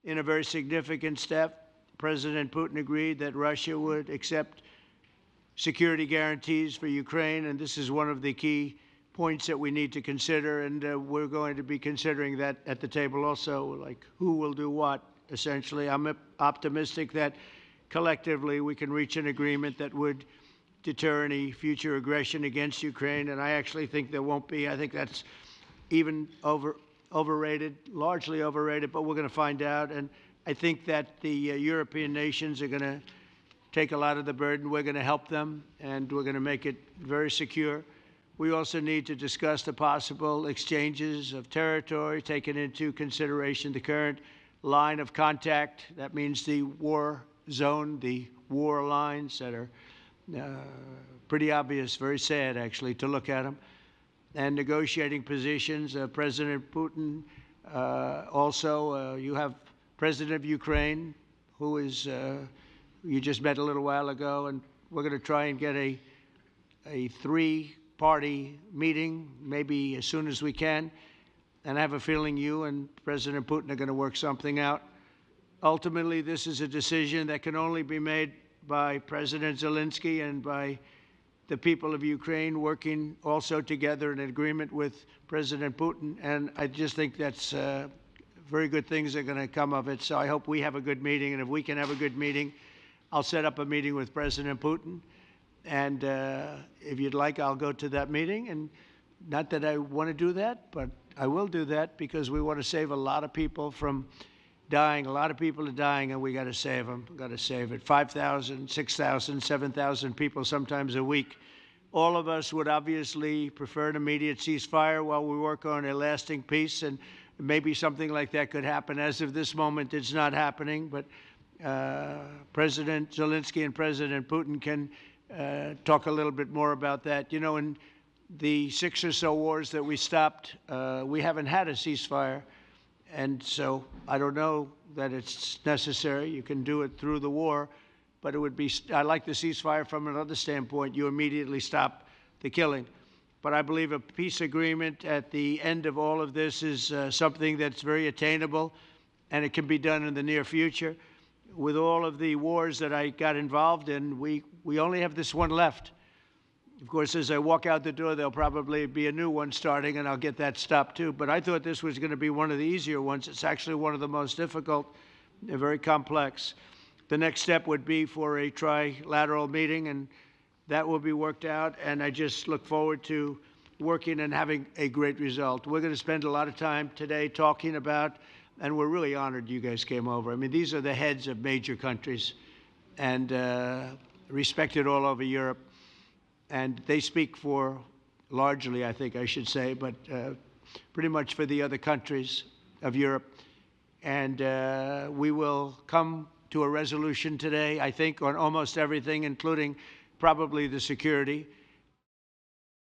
in a very significant step. President Putin agreed that Russia would accept security guarantees for Ukraine, and this is one of the key points that we need to consider, and we're going to be considering that at the table also, like who will do what, essentially. I'm optimistic that collectively we can reach an agreement that would deter any future aggression against Ukraine, and I actually think there won't be. I think that's even overrated, largely overrated, but we're going to find out. And I think that the European nations are going to take a lot of the burden. We're going to help them, and we're going to make it very secure. We also need to discuss the possible exchanges of territory, taking into consideration the current line of contact. That means the war zone, the war lines that are pretty obvious, very sad, actually, to look at them. And negotiating positions. President Putin, also, you have President of Ukraine, who is, you just met a little while ago, and we're going to try and get a three-party meeting, maybe as soon as we can. And I have a feeling you and President Putin are going to work something out. Ultimately, this is a decision that can only be made by President Zelensky and by the people of Ukraine working also together in agreement with President Putin. And I just think that's very good things are going to come of it. So I hope we have a good meeting. And if we can have a good meeting, I'll set up a meeting with President Putin. And if you'd like, I'll go to that meeting. And not that I want to do that, but I will do that because we want to save a lot of people from dying. A lot of people are dying, and we got to save them. Got to save it. 5,000, 6,000, 7,000 people sometimes a week. All of us would obviously prefer an immediate ceasefire while we work on a lasting peace, and maybe something like that could happen. As of this moment, it's not happening, but President Zelensky and President Putin can talk a little bit more about that. You know, in the 6 or so wars that we stopped, we haven't had a ceasefire. And so I don't know that it's necessary. You can do it through the war, but it would be, I like the ceasefire from another standpoint. You immediately stop the killing. But I believe a peace agreement at the end of all of this is something that's very attainable, and it can be done in the near future. With all of the wars that I got involved in, we only have this one left. Of course, as I walk out the door, there'll probably be a new one starting, and I'll get that stopped too. But I thought this was going to be one of the easier ones. It's actually one of the most difficult and very complex. The next step would be for a trilateral meeting, and that will be worked out. And I just look forward to working and having a great result. We're going to spend a lot of time today talking about, and we're really honored you guys came over. I mean, these are the heads of major countries and respected all over Europe. And they speak for, largely, I think I should say, but pretty much for the other countries of Europe. And we will come to a resolution today, I think, on almost everything, including probably the security.